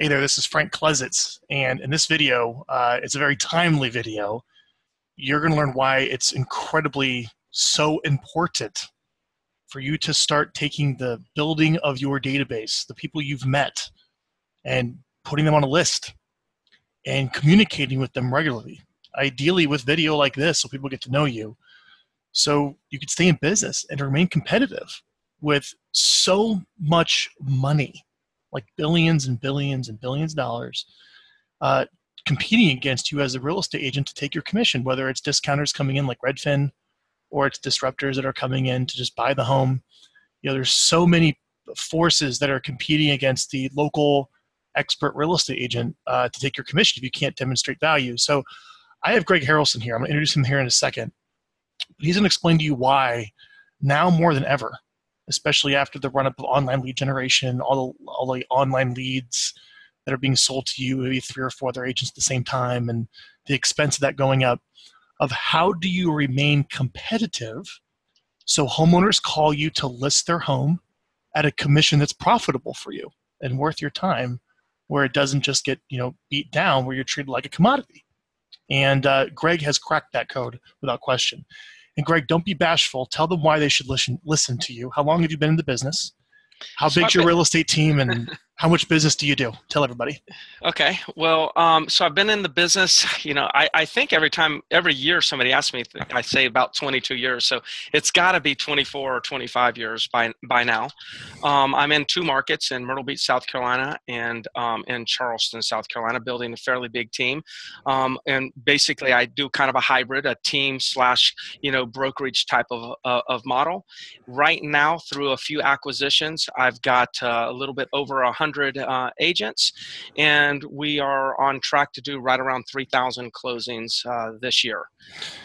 Hey there, this is Frank Klesitz, and in this video, it's a very timely video. You're going to learn why it's incredibly so important for you to start taking the building of your database, the people you've met, and putting them on a list and communicating with them regularly, ideally with video like this so people get to know you, so you can stay in business and remain competitive with so much money, like billions and billions and billions of dollars, competing against you as a real estate agent to take your commission, whether it's discounters coming in like Redfin or it's disruptors that are coming in to just buy the home. There's so many forces that are competing against the local expert real estate agent to take your commission if you can't demonstrate value. So I have Greg Harrelson here. I'm going to introduce him here in a second. He's going to explain to you why now more than ever, especially after the run-up of online lead generation, all the online leads that are being sold to you, maybe 3 or 4 other agents at the same time, and the expense of that going up, of how do you remain competitive so homeowners call you to list their home at a commission that's profitable for you and worth your time, where it doesn't just get beat down, where you're treated like a commodity. And Greg has cracked that code without question. And Greg, don't be bashful. Tell them why they should listen to you. How long have you been in the business? How big's your real estate team, and how much business do you do? Tell everybody. Okay. Well, so I've been in the business, I think every year somebody asks me, I say about 22 years. So it's got to be 24 or 25 years by now. I'm in 2 markets, in Myrtle Beach, South Carolina, and in Charleston, South Carolina, building a fairly big team. And basically I do kind of a hybrid, a team / brokerage type of model. Right now, through a few acquisitions, I've got a little bit over 100 agents, and we are on track to do right around 3,000 closings this year.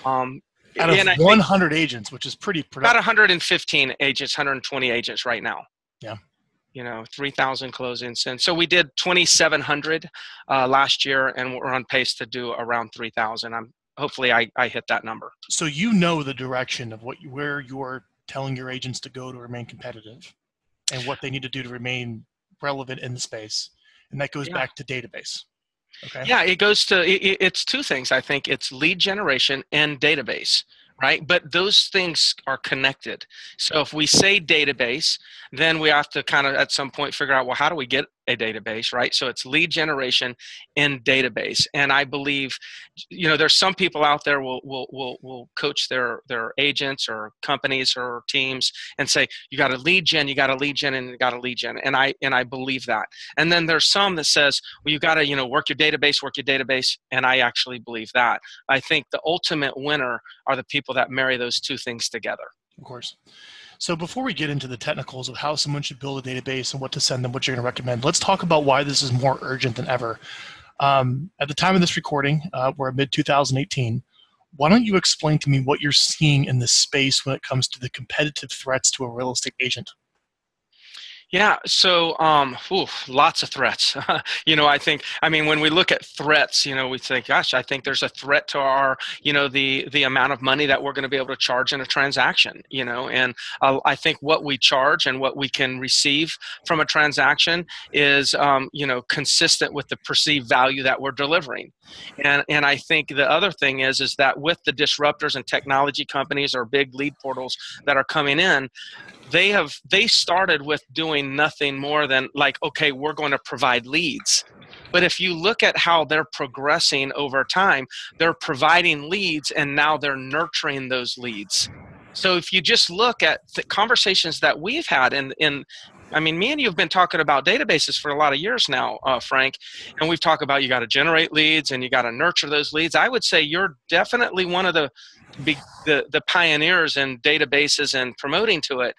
Out of 100 agents, which is pretty productive. About 115 agents, 120 agents right now. Yeah. 3,000 closings. And so we did 2,700 last year, and we're on pace to do around 3,000. Hopefully I hit that number. So the direction of where you're telling your agents to go to remain competitive, and what they need to do to remain relevant in the space. And that goes back to database. Okay. Yeah, it's 2 things. I think it's lead generation and database, right? But those things are connected. So if we say database, then we have to kind of at some point figure out, well, how do we get a database, right? So it's lead generation and database. And I believe, there's some people out there will coach their agents or companies or teams and say, you got to lead gen, you got to lead gen, and you got to lead gen. And I believe that. And then there's some that says, well, you got to, work your database. And I actually believe that. I think the ultimate winner are the people that marry those 2 things together. Of course. So before we get into the technicals of how someone should build a database and what to send them, what you're going to recommend, let's talk about why this is more urgent than ever. At the time of this recording, we're mid-2018. Why don't you explain to me what you're seeing in this space when it comes to the competitive threats to a real estate agent? Yeah, so lots of threats. When we look at threats, we think, gosh, I think there's a threat to our, the amount of money that we're going to be able to charge in a transaction, and I think what we charge and what we can receive from a transaction is, consistent with the perceived value that we're delivering. And I think the other thing is that with the disruptors and technology companies or big lead portals that are coming in, they started with doing nothing more than like, okay, we're going to provide leads. But if you look at how they're progressing over time, they're providing leads, and now they're nurturing those leads. So if you just look at the conversations that we've had me and you have been talking about databases for a lot of years now, Frank, and we've talked about you got to generate leads and you got to nurture those leads. I would say you're definitely one of the pioneers in databases and promoting to it.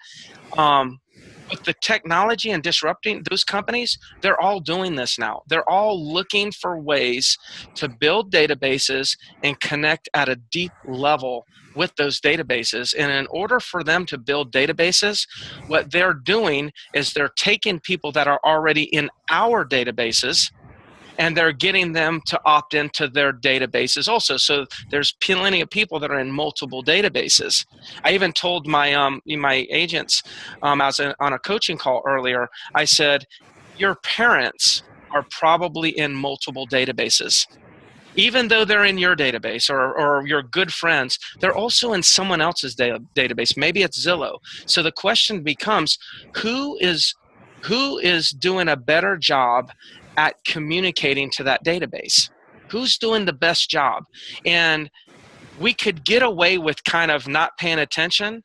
But the technology and disrupting those companies, they're all doing this now. They're all looking for ways to build databases and connect at a deep level with those databases. And in order for them to build databases, what they're doing is they're taking people that are already in our databases and they're getting them to opt into their databases also. So there's plenty of people that are in multiple databases. I even told my my agents on a coaching call earlier, I said, your parents are probably in multiple databases. Even though they're in your database or your good friends, they're also in someone else's database. Maybe it's Zillow. So the question becomes, who is doing a better job at communicating to that database? Who's doing the best job? And we could get away with kind of not paying attention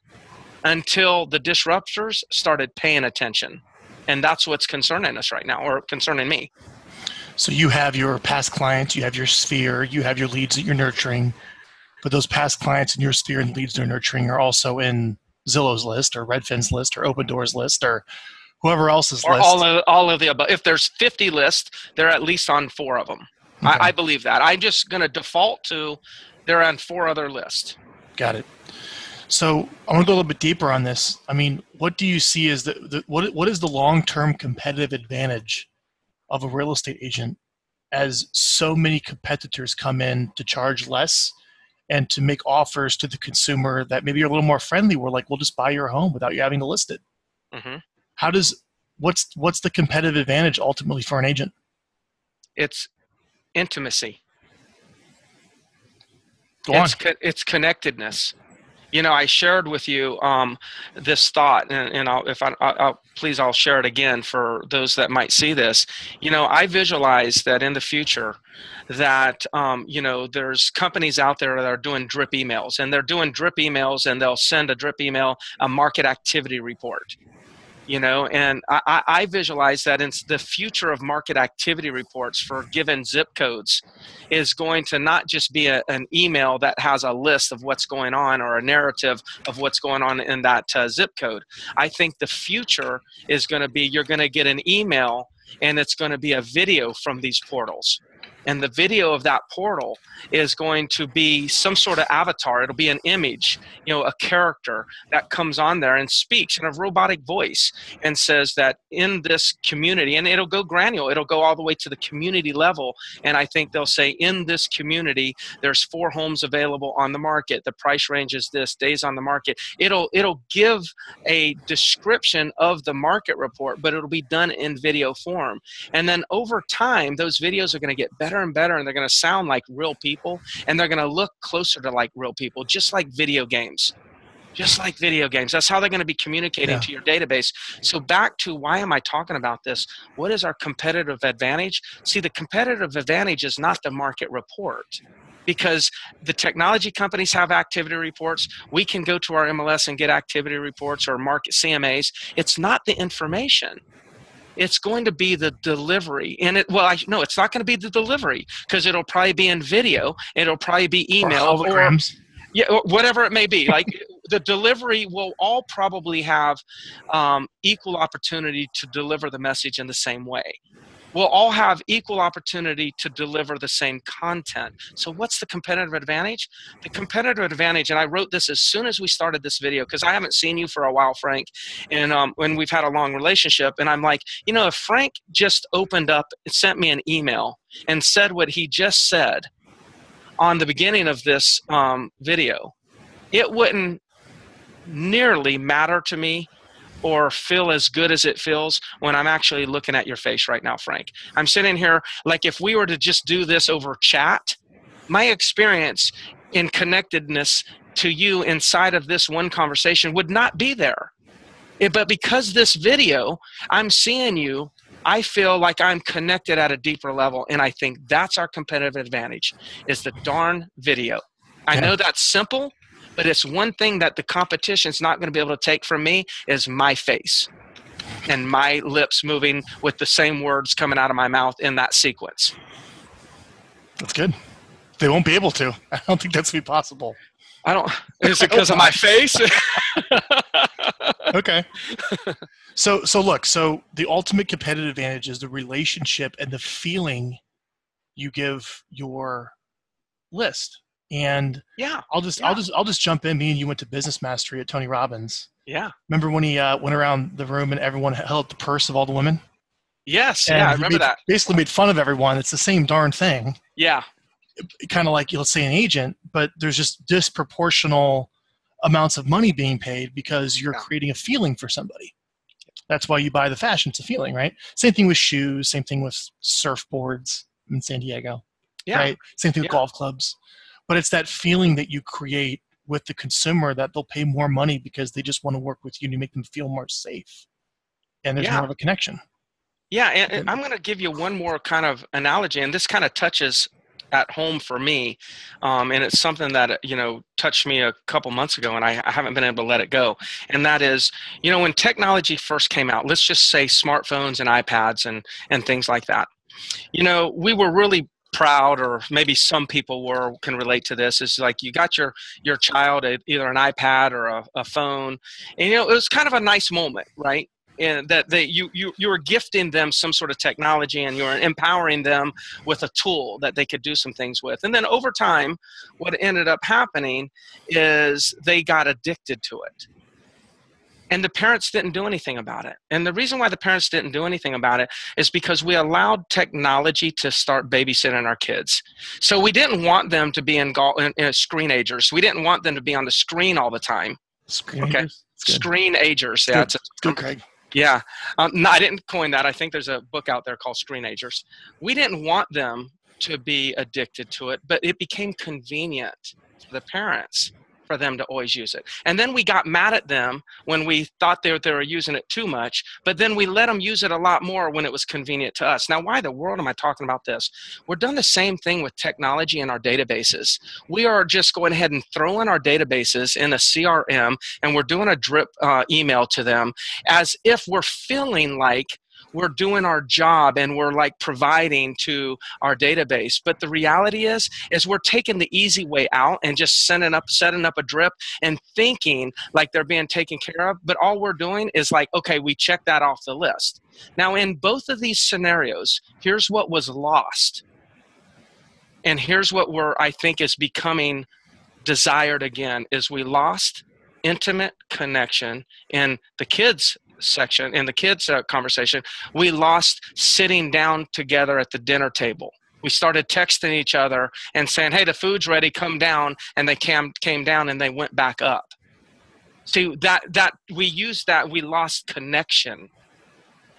until the disruptors started paying attention. And that's what's concerning us right now, or concerning me. So you have your past clients, you have your sphere, you have your leads that you're nurturing, but those past clients in your sphere and leads they're nurturing are also in Zillow's list or Redfin's list or Open Doors list or whoever else's or list. all of the above. If there's 50 lists, they're at least on 4 of them. Okay. I believe that. I'm just going to default to they're on 4 other lists. Got it. So I want to go a little bit deeper on this. I mean, what do you see as what is the long-term competitive advantage of a real estate agent as so many competitors come in to charge less and to make offers to the consumer that maybe are a little more friendly? We're like, we'll just buy your home without you having to list it. Mm-hmm. What's the competitive advantage ultimately for an agent? It's intimacy. Go on. It's connectedness. You know, I shared with you this thought, and I'll share it again for those that might see this. You know, I visualize that in the future that, you know, there's companies out there that are doing drip emails, and they're doing drip emails, and they'll send a drip email, a market activity report. You know, and I visualize that in the future of market activity reports for given zip codes is going to not just be an email that has a list of what's going on or a narrative of what's going on in that zip code. I think the future is going to be you're going to get an email and it's going to be a video from these portals. And the video of that portal is going to be some sort of avatar. It'll be an image, you know, a character that comes on there and speaks in a robotic voice and says that in this community, and it'll go granular, it'll go all the way to the community level. And I think they'll say, in this community, there's 4 homes available on the market. The price range is this, days on the market. It'll give a description of the market report, but it'll be done in video form. And then over time, those videos are going to get better and better, and they're going to sound like real people, and they're going to look closer to like real people, just like video games. Just like video games. That's how they're going to be communicating to your database. So back to why am I talking about this? What is our competitive advantage? See, the competitive advantage is not the market report, because the technology companies have activity reports. We can go to our MLS and get activity reports or market CMAs. It's not the information. It's going to be the delivery. And it's not going to be the delivery, because it'll probably be in video. It'll probably be email or whatever it may be. Like the delivery will all probably have equal opportunity to deliver the message in the same way. We'll all have equal opportunity to deliver the same content. So what's the competitive advantage? The competitive advantage, and I wrote this as soon as we started this video, because I haven't seen you for a while, Frank, and when we've had a long relationship, and I'm like, you know, if Frank just opened up, sent me an email and said what he just said on the beginning of this video, it wouldn't nearly matter to me or feel as good as it feels when I'm actually looking at your face right now, Frank. I'm sitting here, like if we were to just do this over chat, my experience in connectedness to you inside of this one conversation would not be there. But because this video, I'm seeing you, I feel like I'm connected at a deeper level, and I think that's our competitive advantage, is the darn video. I know that's simple, but it's one thing that the competition's not going to be able to take from me is my face and my lips moving with the same words coming out of my mouth in that sequence. That's good. They won't be able to. I don't think that's going to be possible. Is it because of my face? Okay. So look, the ultimate competitive advantage is the relationship and the feeling you give your list. And I'll just jump in. Me and you went to business mastery at Tony Robbins. Yeah. Remember when he went around the room and everyone held up the purse of all the women? Yes. And I remember that. Basically made fun of everyone. It's the same darn thing. Yeah. Kind of like, let's say, an agent, but there's just disproportional amounts of money being paid because you're creating a feeling for somebody. That's why you buy the fashion. It's a feeling, right? Same thing with shoes. Same thing with surfboards in San Diego, Yeah. right? Same thing with Yeah. golf clubs. But it's that feeling that you create with the consumer that they'll pay more money because they just want to work with you to make them feel more safe. And there's Yeah. more of a connection. Yeah, and I'm going to give you one more kind of analogy, and this kind of touches at home for me, and it's something that touched me a couple months ago, and I haven't been able to let it go. And that is, when technology first came out, let's just say smartphones and iPads and things like that. We were really proud, or maybe some people can relate to this. Is like you got your child either an iPad or a phone, and it was kind of a nice moment, right? And that you were gifting them some sort of technology, and you were empowering them with a tool that they could do some things with. And then over time, what ended up happening is they got addicted to it. And the parents didn't do anything about it. And the reason why the parents didn't do anything about it is because we allowed technology to start babysitting our kids. So we didn't want them to be in screenagers. We didn't want them to be on the screen all the time. Screenagers? Okay. Screenagers. Yeah, it's good, Craig. Yeah. No, I didn't coin that. I think there's a book out there called Screenagers. We didn't want them to be addicted to it, but it became convenient for the parents for them to always use it. And then we got mad at them when we thought they were using it too much, but then we let them use it a lot more when it was convenient to us. Now, why the world am I talking about this? We're doing the same thing with technology in our databases. We are just going ahead and throwing our databases in a CRM, and we're doing a drip email to them as if we're feeling like we're doing our job and we're like providing to our database. But the reality is we're taking the easy way out and just setting up a drip and thinking like they're being taken care of. But all we're doing is like, okay, we check that off the list. Now, in both of these scenarios, here's what was lost. And here's what I think is becoming desired again, is we lost intimate connection in the kids section, in the kids conversation. We lost sitting down together at the dinner table. We started texting each other and saying, hey, the food's ready, come down. And they came down and they went back up. See, that we used that, we lost connection.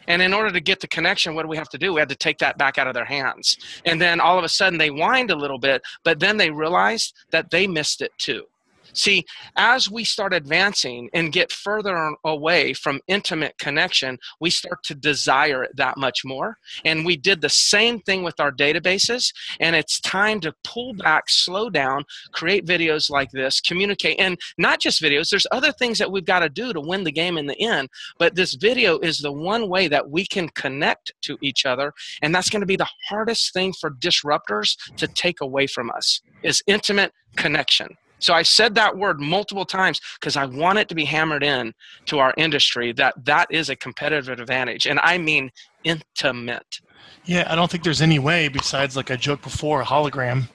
And in order to get the connection, what do we have to do? We had to take that back out of their hands. And then all of a sudden they whined a little bit, but then they realized that they missed it too. See, as we start advancing and get further away from intimate connection, we start to desire it that much more. And we did the same thing with our databases. And it's time to pull back, slow down, create videos like this, communicate. And not just videos, there's other things that we've got to do to win the game in the end. But this video is the one way that we can connect to each other. And that's going to be the hardest thing for disruptors to take away from us, is intimate connection. So I said that word multiple times because I want it to be hammered in to our industry that is a competitive advantage. And I mean intimate. Yeah, I don't think there's any way besides, like I joked before, a hologram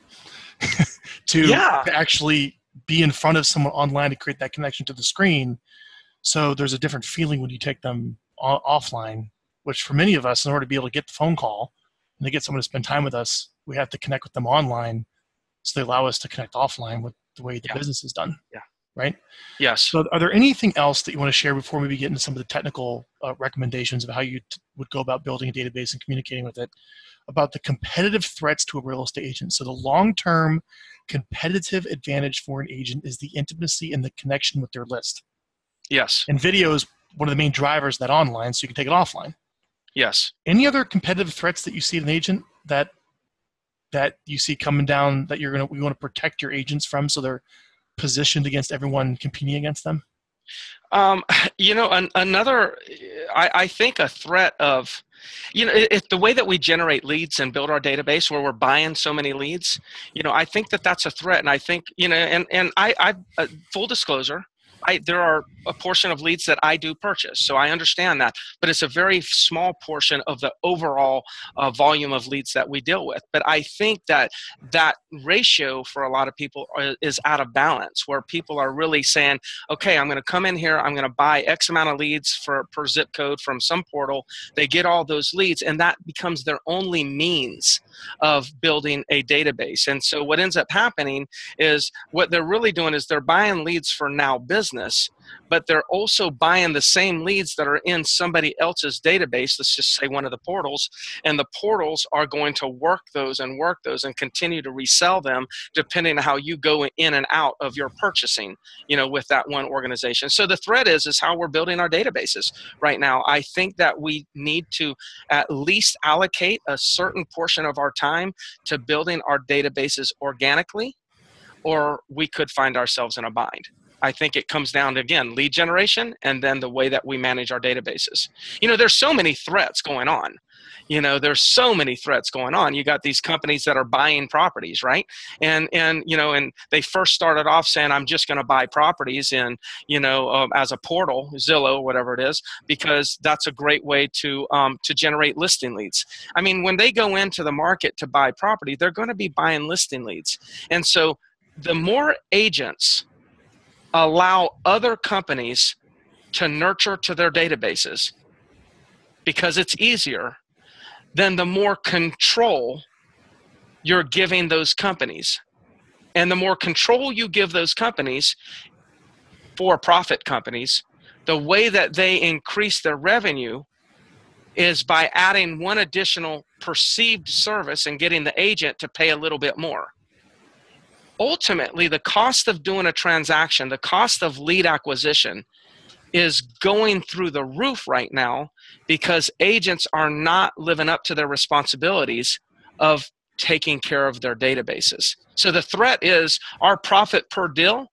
to actually be in front of someone online to create that connection to the screen. So there's a different feeling when you take them offline, which for many of us, in order to be able to get the phone call and to get someone to spend time with us, we have to connect with them online. So they allow us to connect offline with the way the business is done. Yeah. Right? Yes. So are there anything else that you want to share before we get into some of the technical recommendations of how you would go about building a database and communicating with it, about the competitive threats to a real estate agent? So the long-term competitive advantage for an agent is the intimacy and the connection with their list. Yes. And video is one of the main drivers of that online, so you can take it offline. Yes. Any other competitive threats that you see in an agent that you see coming down that we want to protect your agents from, so they're positioned against everyone competing against them? Another, I think a threat of, it's the way that we generate leads and build our database, where we're buying so many leads. I think that's a threat. And I think, and I full disclosure, there are a portion of leads that I do purchase, so I understand that, but it's a very small portion of the overall volume of leads that we deal with. But I think that ratio for a lot of people is out of balance, where people are really saying, okay, I'm going to come in here, I'm going to buy X amount of leads per zip code from some portal. They get all those leads, and that becomes their only means of building a database. And so what ends up happening is what they're really doing is they're buying leads for now business, business, but they're also buying the same leads that are in somebody else's database, let's just say one of the portals, and the portals are going to work those and continue to resell them depending on how you go in and out of your purchasing, with that one organization. So the threat is how we're building our databases right now. I think that we need to at least allocate a certain portion of our time to building our databases organically, or we could find ourselves in a bind. I think it comes down to, again, lead generation and then the way that we manage our databases. There's so many threats going on. There's so many threats going on. You got these companies that are buying properties, right? And they first started off saying, I'm just going to buy properties in, as a portal, Zillow, whatever it is, because that's a great way to generate listing leads. I mean, when they go into the market to buy property, they're going to be buying listing leads. And so the more agents allow other companies to nurture to their databases because it's easier, then the more control you're giving those companies. And the more control you give those companies, for-profit companies, the way that they increase their revenue is by adding one additional perceived service and getting the agent to pay a little bit more. Ultimately, the cost of doing a transaction, the cost of lead acquisition is going through the roof right now because agents are not living up to their responsibilities of taking care of their databases. So the threat is our profit per deal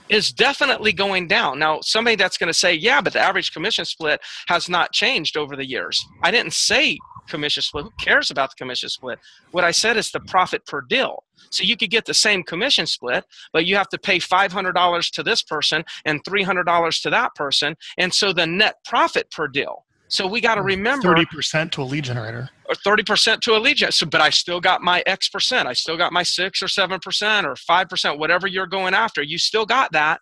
is definitely going down. Now, somebody that's going to say, yeah, but the average commission split has not changed over the years. I didn't say commission split. Who cares about the commission split? What I said is the profit per deal. So you could get the same commission split, but you have to pay $500 to this person and $300 to that person. And so the net profit per deal. So we got to remember 30% to a lead generator. Or 30% to a lead generator. So, but I still got my X percent. I still got my 6 or 7% or 5%, whatever you're going after. You still got that.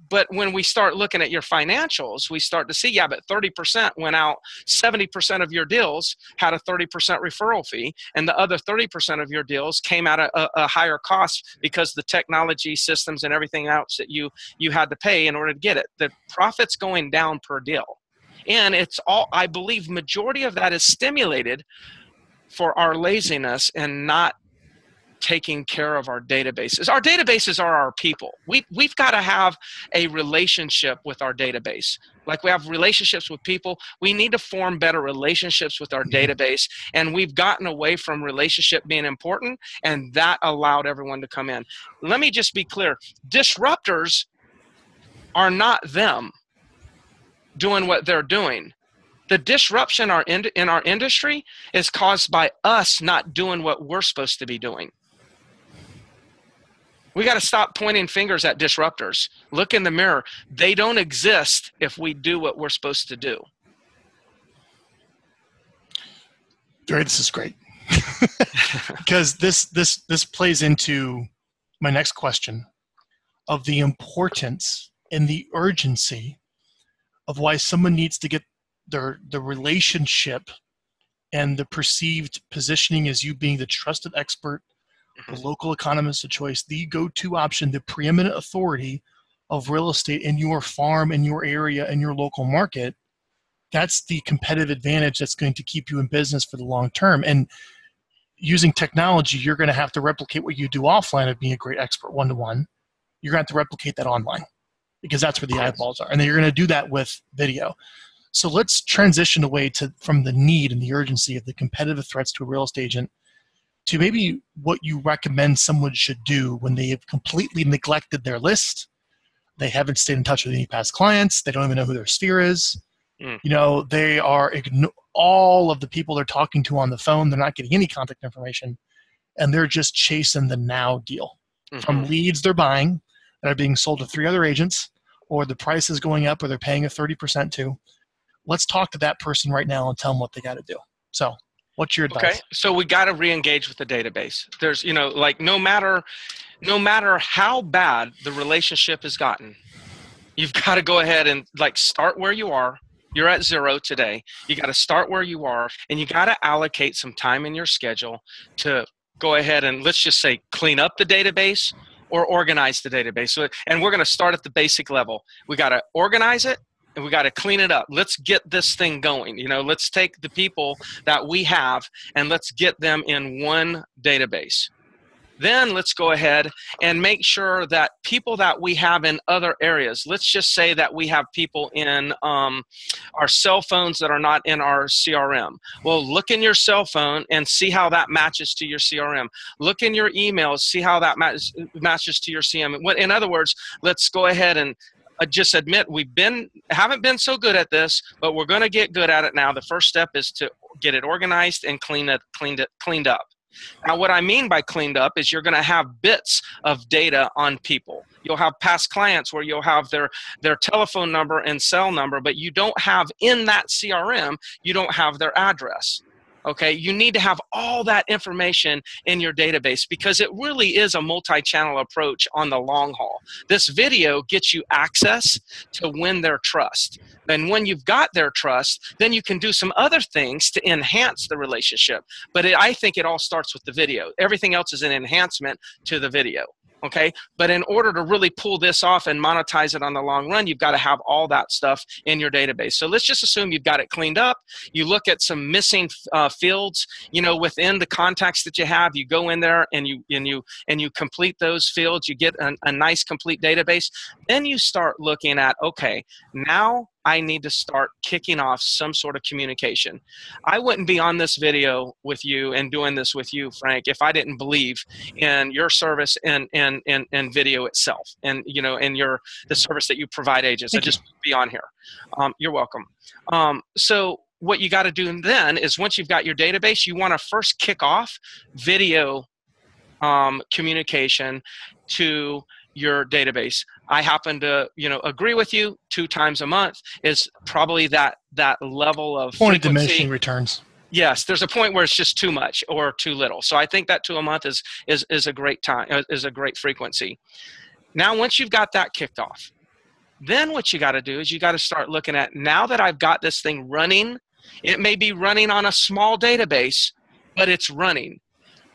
But when we start looking at your financials, we start to see, yeah, but 30% went out. 70% of your deals had a 30% referral fee, and the other 30% of your deals came at a higher cost because the technology systems and everything else that you had to pay in order to get it. The profit's going down per deal. And it's all, I believe, majority of that is stimulated for our laziness and not taking care of our databases. Our databases are our people. We've got to have a relationship with our database. Like we have relationships with people, we need to form better relationships with our database. And we've gotten away from relationship being important, and that allowed everyone to come in. Let me just be clear. Disruptors are not them doing what they're doing. The disruption in our industry is caused by us not doing what we're supposed to be doing. We got to stop pointing fingers at disruptors. Look in the mirror. They don't exist if we do what we're supposed to do. Jerry, this is great. Because this plays into my next question of the importance and the urgency of why someone needs to get the relationship and the perceived positioning as you being the trusted expert, the local economist of choice, the go-to option, the preeminent authority of real estate in your farm, in your area, in your local market. That's the competitive advantage that's going to keep you in business for the long term. And using technology, you're going to have to replicate what you do offline of being a great expert one-to-one. You're going to have to replicate that online because that's where the eyeballs are. And then you're going to do that with video. So let's transition away from the need and the urgency of the competitive threats to a real estate agent to maybe what you recommend someone should do when they have completely neglected their list. They haven't stayed in touch with any past clients. They don't even know who their sphere is. They are all of the people they're talking to on the phone. They're not getting any contact information, and they're just chasing the now deal from leads they're buying that are being sold to 3 other agents, or the price is going up, or they're paying a 30% to. Let's talk to that person right now and tell them what they got to do. So what's your advice? Okay, so we got to re-engage with the database. There's, no matter how bad the relationship has gotten, you've got to go ahead and start where you are. You're at 0 today. You got to start where you are, and you got to allocate some time in your schedule to go ahead and, let's just say, clean up the database or organize the database. So, and we're going to start at the basic level. We got to organize it, and we got to clean it up. Let's get this thing going. You know, let's take the people that we have and let's get them in one database. Then let's go ahead and make sure that people that we have in other areas, let's just say that we have people in our cell phones that are not in our CRM. Well, look in your cell phone and see how that matches to your CRM. Look in your emails, see how that matches to your CRM. In other words, let's go ahead and just admit haven't been so good at this, but we're going to get good at it now. The first step is to get it organized and cleaned up. Now, what I mean by cleaned up is you're going to have bits of data on people. You'll have past clients where you'll have their telephone number and cell number, but you don't have in that CRM, you don't have their address. Okay, you need to have all that information in your database because it really is a multi-channel approach on the long haul. This video gets you access to win their trust. Then when you've got their trust, then you can do some other things to enhance the relationship. But I think it all starts with the video. Everything else is an enhancement to the video. Okay, but in order to really pull this off and monetize it on the long run, you've got to have all that stuff in your database. So let's just assume you've got it cleaned up. You look at some missing fields, you know, within the contacts that you have. You go in there and you complete those fields. You get a nice complete database. Then you start looking at, okay, now I need to start kicking off some sort of communication. I wouldn't be on this video with you and doing this with you, Frank, if I didn't believe in your service and video itself, and you know, and the service that you provide agents. I just be on here. You're welcome. So what you got to do then is once you've got your database, you want to first kick off video communication to your database. I happen to, you know, agree with you. 2 times a month is probably that level of point of diminishing returns. Yes, there's a point where it's just too much or too little. So I think that 2 a month is a great time, is a great frequency. Now, once you've got that kicked off, then what you got to do is you got to start looking at, now that I've got this thing running, it may be running on a small database, but it's running.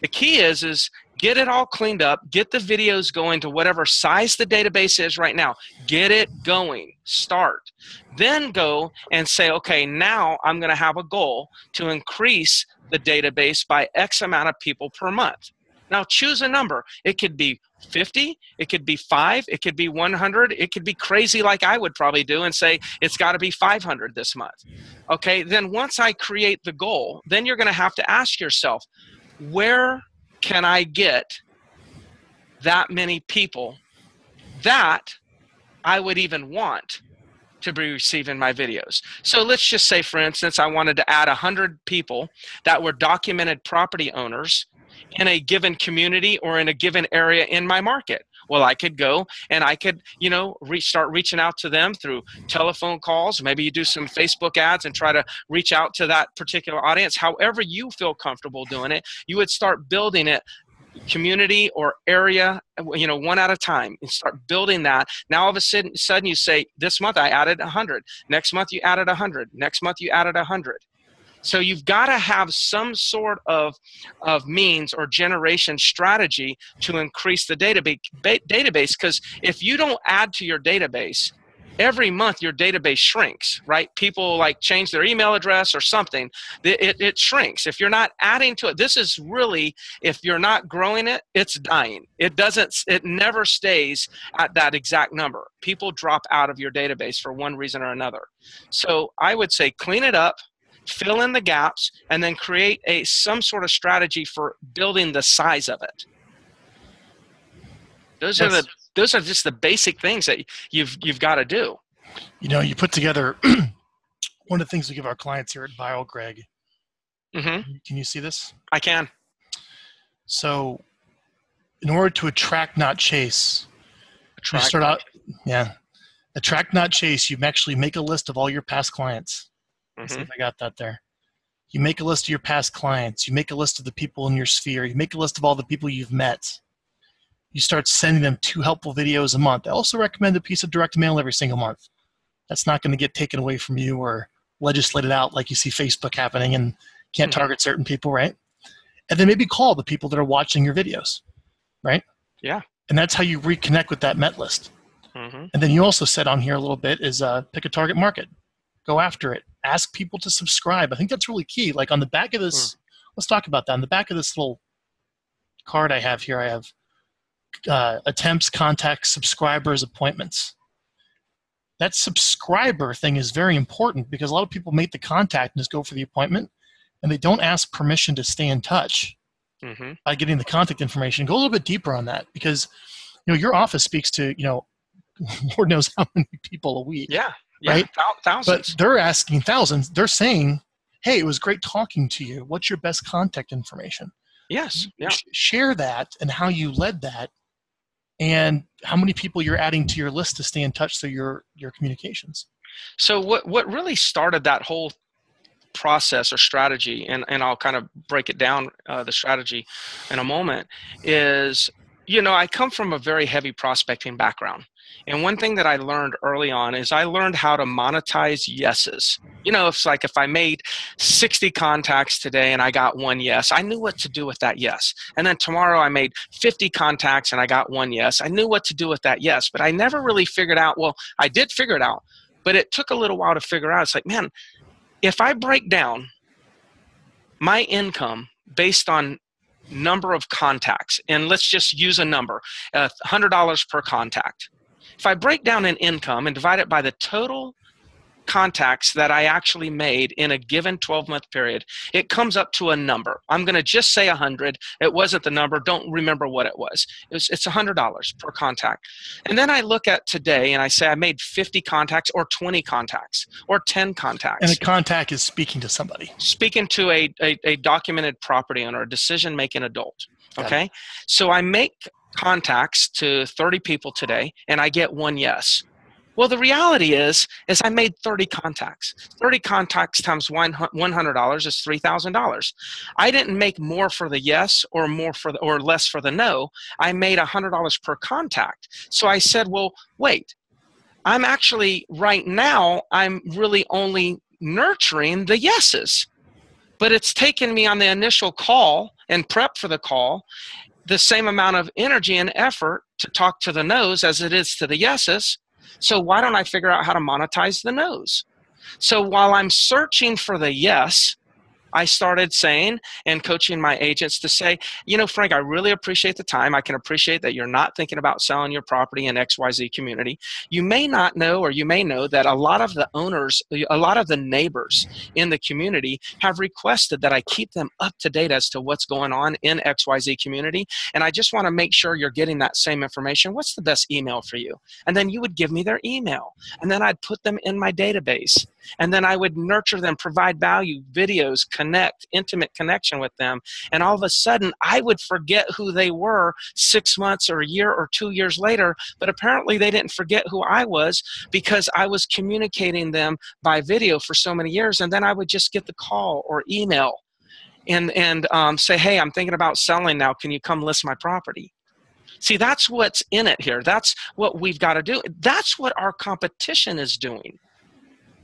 The key is get it all cleaned up, get the videos going to whatever size the database is right now. Get it going, start. Then go and say, okay, now I'm going to have a goal to increase the database by X amount of people per month. Now choose a number. It could be 50, it could be 5, it could be 100, it could be crazy like I would probably do and say it's got to be 500 this month. Okay, then once I create the goal, then you're going to have to ask yourself, where can I get that many people that I would even want to be receiving my videos? So let's just say, for instance, I wanted to add 100 people that were documented property owners in a given community or in a given area in my market. Well, I could go and I could, you know, start reaching out to them through telephone calls. Maybe you do some Facebook ads and try to reach out to that particular audience. However you feel comfortable doing it, you would start building it community or area, you know, one at a time, and start building that. Now all of a sudden you say, this month I added 100. Next month you added 100. Next month you added 100. So you've got to have some sort of means or generation strategy to increase the database, because if you don't add to your database, every month your database shrinks, right? People like change their email address or something, it shrinks. If you're not adding to it, this is really, if you're not growing it, it's dying. It never stays at that exact number. People drop out of your database for one reason or another. So I would say clean it up, fill in the gaps, and then create some sort of strategy for building the size of it. Those are just the basic things that you've got to do. You know, you put together one of the things we give our clients here at Viral, Greg. Mm-hmm. Can you see this? I can. So in order to attract, not chase, you start out, attract, not chase, you actually make a list of all your past clients. Let's see if I got that there. You make a list of your past clients. You make a list of the people in your sphere. You make a list of all the people you've met. You start sending them 2 helpful videos a month. I also recommend a piece of direct mail every single month. That's not going to get taken away from you or legislated out like you see Facebook happening and can't target certain people, right? And then maybe call the people that are watching your videos, right? Yeah. And that's how you reconnect with that Met list. Mm-hmm. And then you also said on here a little bit is pick a target market. Go after it. Ask people to subscribe. I think that's really key. Like on the back of this, let's talk about that. On the back of this little card I have here, I have attempts, contacts, subscribers, appointments. That subscriber thing is very important because a lot of people make the contact and just go for the appointment, and they don't ask permission to stay in touch by getting the contact information. Go a little bit deeper on that because your office speaks to Lord knows how many people a week. Yeah, right? Thousands. But they're asking thousands. They're saying, "Hey, it was great talking to you. What's your best contact information?" Yes. Yeah. Share that and how you led that, and how many people you're adding to your list to stay in touch through your communications. So what really started that whole process or strategy, and I'll kind of break it down, the strategy in a moment, is, I come from a very heavy prospecting background. And one thing that I learned early on is I learned how to monetize yeses. It's like if I made 60 contacts today and I got one yes, I knew what to do with that yes. And then tomorrow I made 50 contacts and I got one yes. I knew what to do with that yes, but I never really figured out, well, I did figure it out, but it took a little while to figure out. It's like, man, if I break down my income based on number of contacts, and let's just use a number, $100 per contact. If I break down an income and divide it by the total contacts that I actually made in a given 12-month period, it comes up to a number. I'm going to just say 100. It wasn't the number. Don't remember what it was. It's $100 per contact. And then I look at today and I say I made 50 contacts or 20 contacts or 10 contacts. And a contact is speaking to somebody. Speaking to a documented property owner, a decision-making adult. Okay? So I make contacts to 30 people today and I get one yes. Well, the reality is I made 30 contacts. 30 contacts times $100 is $3,000. I didn't make more for the yes or less for the no. I made $100 per contact. So I said, well, wait, I'm actually right now, I'm really only nurturing the yeses. But it's taken me on the initial call and prep for the call the same amount of energy and effort to talk to the no's as it is to the yeses. So why don't I figure out how to monetize the no's? So while I'm searching for the yes, I started saying and coaching my agents to say, Frank, I really appreciate the time. I can appreciate that you're not thinking about selling your property in XYZ community. You may not know, or you may know that a lot of the owners, a lot of the neighbors in the community have requested that I keep them up to date as to what's going on in XYZ community. And I just want to make sure you're getting that same information. What's the best email for you? And then you would give me their email. And then I'd put them in my database. And then I would nurture them, provide value, videos, connect, intimate connection with them. And all of a sudden, I would forget who they were 6 months or a year or 2 years later. But apparently, they didn't forget who I was because I was communicating them by video for so many years. And then I would just get the call or email and say, hey, I'm thinking about selling now. Can you come list my property? See, that's what's in it here. That's what we've got to do. That's what our competition is doing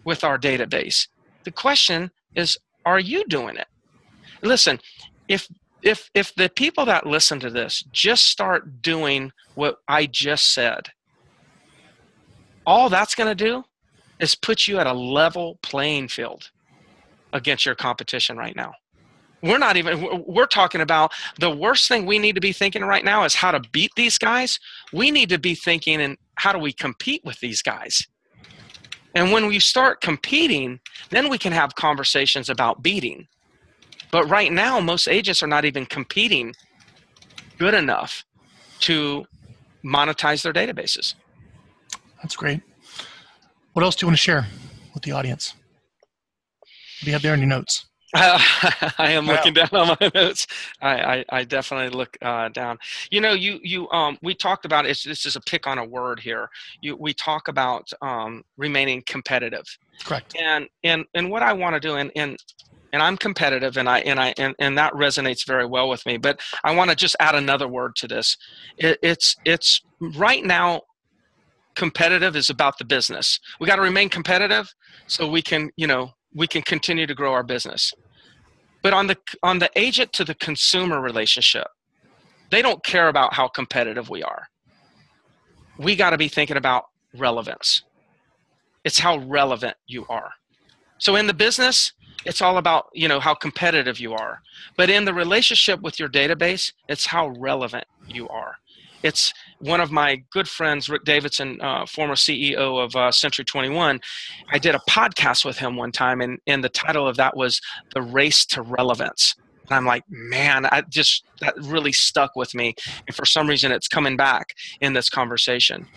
with our database. The question is, are you doing it? Listen, if the people that listen to this just start doing what I just said, all that's going to do is put you at a level playing field against your competition right now. We're talking about the worst thing we need to be thinking right now is how to beat these guys. We need to be thinking, and how do we compete with these guys? And when we start competing, then we can have conversations about beating. But right now, most agents are not even competing good enough to monetize their databases. That's great. What else do you want to share with the audience? What do you have there in your notes? I am looking down on my notes. I definitely look down. We talked about it. This is a pick on a word here. We talk about remaining competitive. Correct. And what I want to do, and I'm competitive, and that resonates very well with me. But I want to just add another word to this. It's right now. Competitive is about the business. We got to remain competitive so we can continue to grow our business. But on the agent to the consumer relationship, They don't care about how competitive we are. We got to be thinking about relevance. It's how relevant you are. So in the business, it's all about, how competitive you are. But in the relationship with your database, it's how relevant you are. It's one of my good friends, Rick Davidson, former CEO of Century 21. I did a podcast with him one time, and the title of that was The Race to Relevance. And I'm like, man, that really stuck with me. And for some reason, it's coming back in this conversation.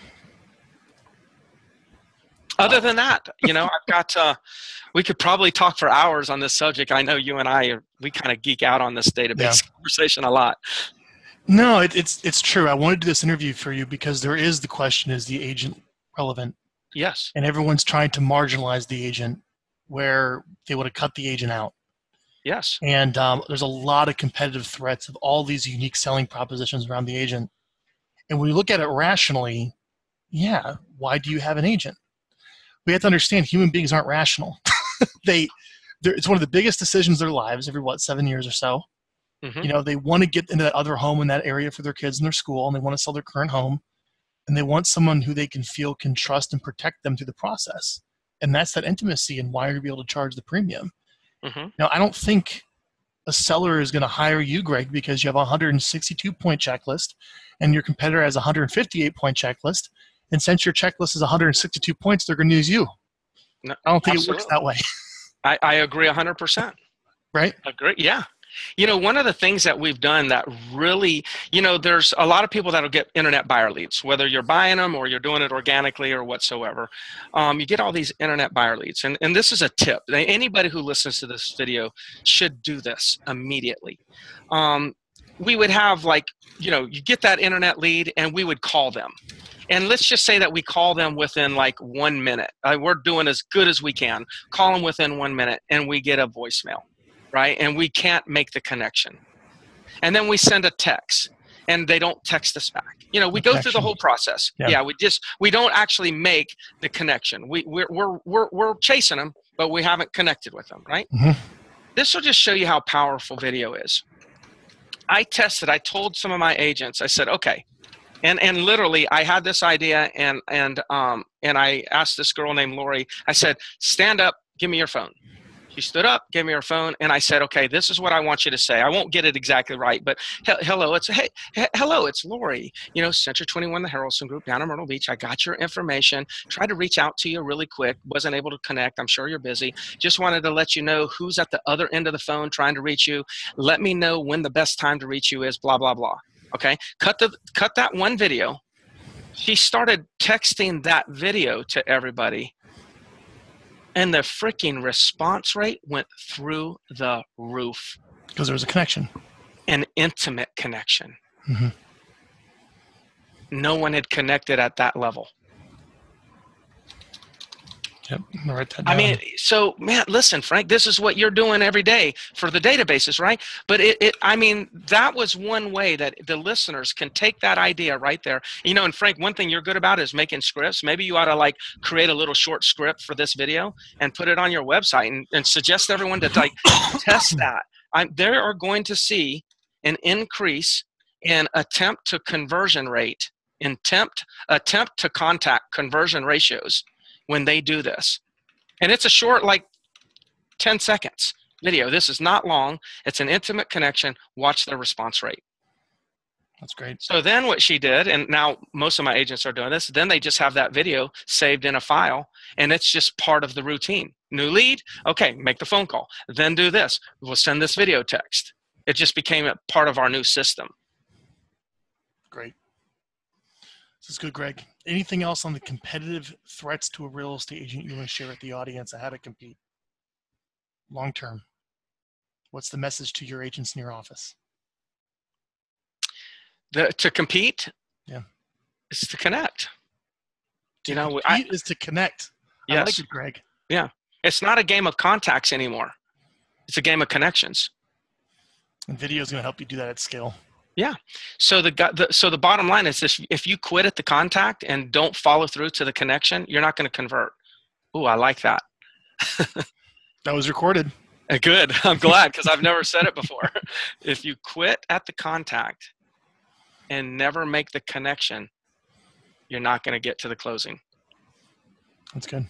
Other than that, I've got, we could probably talk for hours on this subject. I know you and we kind of geek out on this database conversation a lot. No, it's true. I wanted to do this interview for you because there is the question, is the agent relevant? Yes. And everyone's trying to marginalize the agent where they would have cut the agent out. Yes. And there's a lot of competitive threats of all these unique selling propositions around the agent. And when you look at it rationally, why do you have an agent? We have to understand human beings aren't rational. It's one of the biggest decisions of their lives every, 7 years or so. Mm-hmm. They want to get into that other home in that area for their kids in their school, and they want to sell their current home, and they want someone who they can feel can trust and protect them through the process. And that's that intimacy and why you're able to charge the premium. Mm-hmm. Now, I don't think a seller is going to hire you, Greg, because you have a 162-point checklist and your competitor has a 158-point checklist. And since your checklist is 162 points, they're going to use you. No, I don't think Absolutely. It works that way. I agree 100%. Right? Agree. Yeah. One of the things that we've done that really, there's a lot of people that'll get internet buyer leads, whether you're buying them or you're doing it organically or whatsoever. You get all these internet buyer leads. And this is a tip. Anybody who listens to this video should do this immediately. We would have you get that internet lead and we would call them. And let's just say that we call them within 1 minute. We're doing as good as we can. Call them within 1 minute and we get a voicemail. Right? And we can't make the connection. And then we send a text and they don't text us back. We go through the whole process. Yeah, we don't actually make the connection. We're chasing them, but we haven't connected with them, right? Mm-hmm. This will just show you how powerful video is. I told some of my agents, I said, okay. And literally I had this idea and I asked this girl named Lori, I said, stand up, give me your phone. She stood up, gave me her phone, and I said, okay, this is what I want you to say. I won't get it exactly right, but hello, it's Lori. Century 21, the Harrelson Group down in Myrtle Beach. I got your information. Tried to reach out to you really quick. Wasn't able to connect. I'm sure you're busy. Just wanted to let you know who's at the other end of the phone trying to reach you. Let me know when the best time to reach you is, blah, blah, blah. Okay? Cut that one video. She started texting that video to everybody. And the freaking response rate went through the roof. Because there was a connection. An intimate connection. Mm-hmm. No one had connected at that level. Yep, I'll write that down. I mean, so man, listen, Frank, this is what you're doing every day for the databases, right? But that was one way that the listeners can take that idea right there. And Frank, one thing you're good about is making scripts. Maybe you ought to create a little short script for this video and put it on your website and suggest everyone to test that. They are going to see an increase in attempt to conversion rate, attempt to contact conversion ratios when they do this. And it's a short 10 seconds video. This is not long. It's an intimate connection. Watch their response rate. That's great. So then what she did, and now most of my agents are doing this, then they just have that video saved in a file, and it's just part of the routine. New lead, okay, make the phone call. Then do this. We'll send this video text. It just became a part of our new system. Great. This is good, Greg. Anything else on the competitive threats to a real estate agent you want to share with the audience on how to compete long term? What's the message to your agents in your office? To compete? Yeah. Is to connect. Is to connect. Yes. I like it, Greg. Yeah. It's not a game of contacts anymore. It's a game of connections. And video is going to help you do that at scale. Yeah. So the bottom line is this: if you quit at the contact and don't follow through to the connection, you're not going to convert. Ooh, I like that. That was recorded. Good. I'm glad because I've never said it before. If you quit at the contact and never make the connection, you're not going to get to the closing. That's good.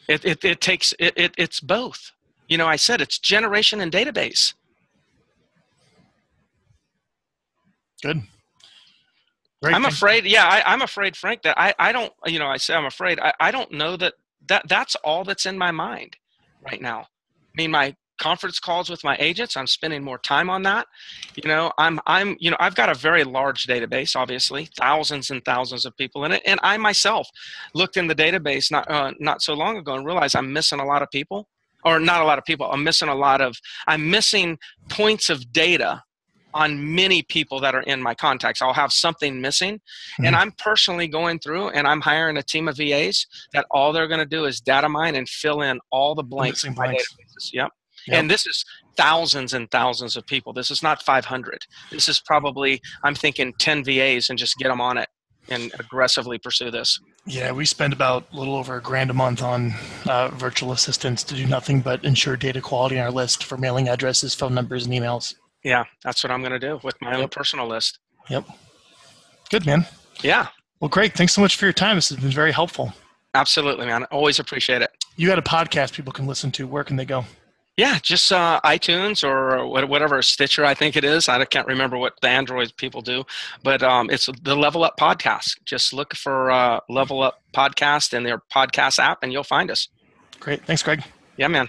It's both. I said it's generation and database. Good. Great. I'm afraid. Yeah, I'm afraid, Frank, that I don't. I say I'm afraid. I don't know that's all that's in my mind right now. I mean, my conference calls with my agents, I'm spending more time on that. I've got a very large database, obviously, thousands and thousands of people in it. And I myself looked in the database not so long ago and realized I'm missing a lot of people, or not a lot of people. I'm missing points of data on many people that are in my contacts. I'll have something missing. Mm-hmm. And I'm personally going through and I'm hiring a team of VAs that all they're going to do is data mine and fill in all the blanks in my databases. Yep. And this is thousands and thousands of people. This is not 500. This is probably, I'm thinking 10 VAs and just get them on it and aggressively pursue this. Yeah, we spend about a little over $1,000 a month on virtual assistants to do nothing but ensure data quality on our list for mailing addresses, phone numbers, and emails. Yeah, that's what I'm going to do with my own personal list. Yep. Good, man. Yeah. Well, great. Thanks so much for your time. This has been very helpful. Absolutely, man. Always appreciate it. You got a podcast people can listen to. Where can they go? Yeah, just iTunes or whatever, Stitcher, I think it is. I can't remember what the Android people do, but it's the Level Up Podcast. Just look for Level Up Podcast in their podcast app, and you'll find us. Great. Thanks, Greg. Yeah, man.